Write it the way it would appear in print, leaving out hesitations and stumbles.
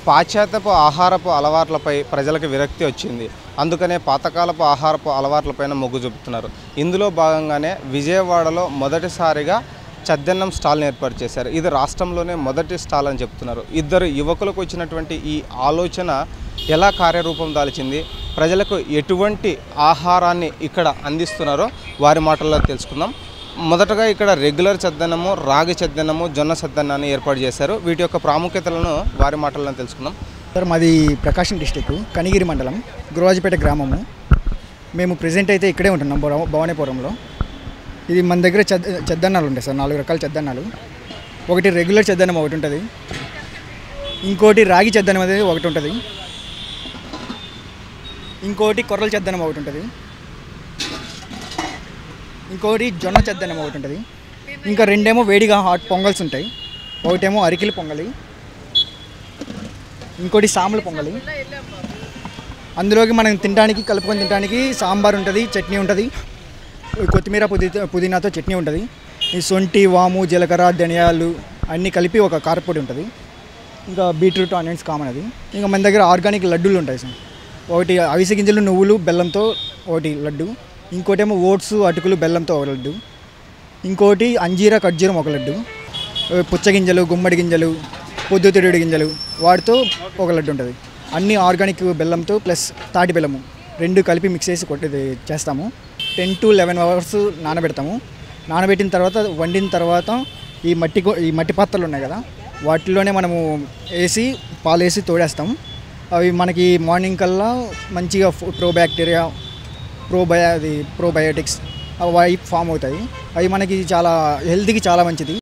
పాశ్చాత్యపు ఆహారపు అలవాట్లపై ప్రజలకు విరక్తి వచ్చింది. అందుకనే పాతకాలపు ఆహారపు అలవాట్లపైన మొగ్గు చూపుతున్నారు. ఇందులో భాగంగానే విజయవాడలో మొదటిసారిగా చద్దన్నం స్టాల్ని ఏర్పాటు చేశారు. ఇది రాష్ట్రంలోనే మొదటి స్టాల్ అని చెప్తున్నారు. ఇద్దరు యువకులకు వచ్చినటువంటి ఈ ఆలోచన ఎలా కార్యరూపం దాల్చింది, ప్రజలకు ఎటువంటి ఆహారాన్ని ఇక్కడ అందిస్తున్నారో వారి మాటల్లో తెలుసుకుందాం. మొదటగా ఇక్కడ రెగ్యులర్ చద్దన్నము, రాగి చద్దన్నము, జొన్న చద్దన్నాన్ని ఏర్పాటు చేశారు. వీటి యొక్క ప్రాముఖ్యతలను వారి మాటల్లో తెలుసుకుందాం. సార్, మాది ప్రకాశం డిస్టిక్ కనిగిరి మండలం గురవాజపేట గ్రామము. మేము ప్రెజెంట్ అయితే ఇక్కడే ఉంటున్నాం, భవానీపురంలో. ఇది మన దగ్గర చద్దన్నాలు ఉంటాయి సార్, 4 రకాల చద్దన్నాలు. ఒకటి రెగ్యులర్ చద్దన్నం ఒకటి ఉంటుంది, ఇంకోటి రాగి చద్దన్నం అనేది ఒకటి ఉంటుంది, ఇంకోటి కొర్రల చద్దన్నం ఒకటి ఉంటుంది, ఇంకోటి జొన్న చద్దన్నం ఒకటి ఉంటుంది, ఇంకా రెండేమో వేడిగా హాట్ పొంగల్స్ ఉంటాయి. ఒకటేమో అరికిలి పొంగలి, ఇంకోటి సాంబల పొంగలి. అందులోకి మనం తినడానికి కలుపుకొని తినడానికి సాంబార్ ఉంటుంది, చట్నీ ఉంటుంది, కొత్తిమీర పుదీనాతో చట్నీ ఉంటుంది. ఈ సొంటి, వాము, జీలకర్ర, ధనియాలు అన్నీ కలిపి ఒక కారపొడి ఉంటుంది. ఇంకా బీట్రూట్, ఆనియన్స్ కామన్ అది. ఇంకా మన దగ్గర ఆర్గానిక్ లడ్డూలు ఉంటాయి సార్. ఒకటి అవిసె గింజలు, నువ్వులు, బెల్లంతో ఒకటి లడ్డు, ఇంకోటేమో ఓట్స్, అటుకులు, బెల్లంతో ఒక లడ్డు, ఇంకోటి అంజీరా ఖర్జూరం ఒక లడ్డు, పుచ్చగింజలు, గుమ్మడి గింజలు, పొద్దుతిరుగుడు గింజలు వాటితో ఒక లడ్డు ఉంటుంది. అన్నీ ఆర్గానిక్ బెల్లంతో ప్లస్ తాటి బెల్లము 2 కలిపి మిక్స్ చేసి చేస్తాము. 10 to 11 hours నానబెడతాము. నానబెట్టిన తర్వాత వండిన తర్వాత ఈ మట్టి పాత్రలు ఉన్నాయి కదా, వాటిలోనే మనము వేసి పాలు వేసి తోడేస్తాము. అవి మనకి మార్నింగ్ కల్లా మంచిగా ప్రోబ్యాక్టీరియా, ప్రోబయోటిక్స్ అవి ఫామ్ అవుతాయి. అవి మనకి చాలా హెల్త్కి చాలా మంచిది.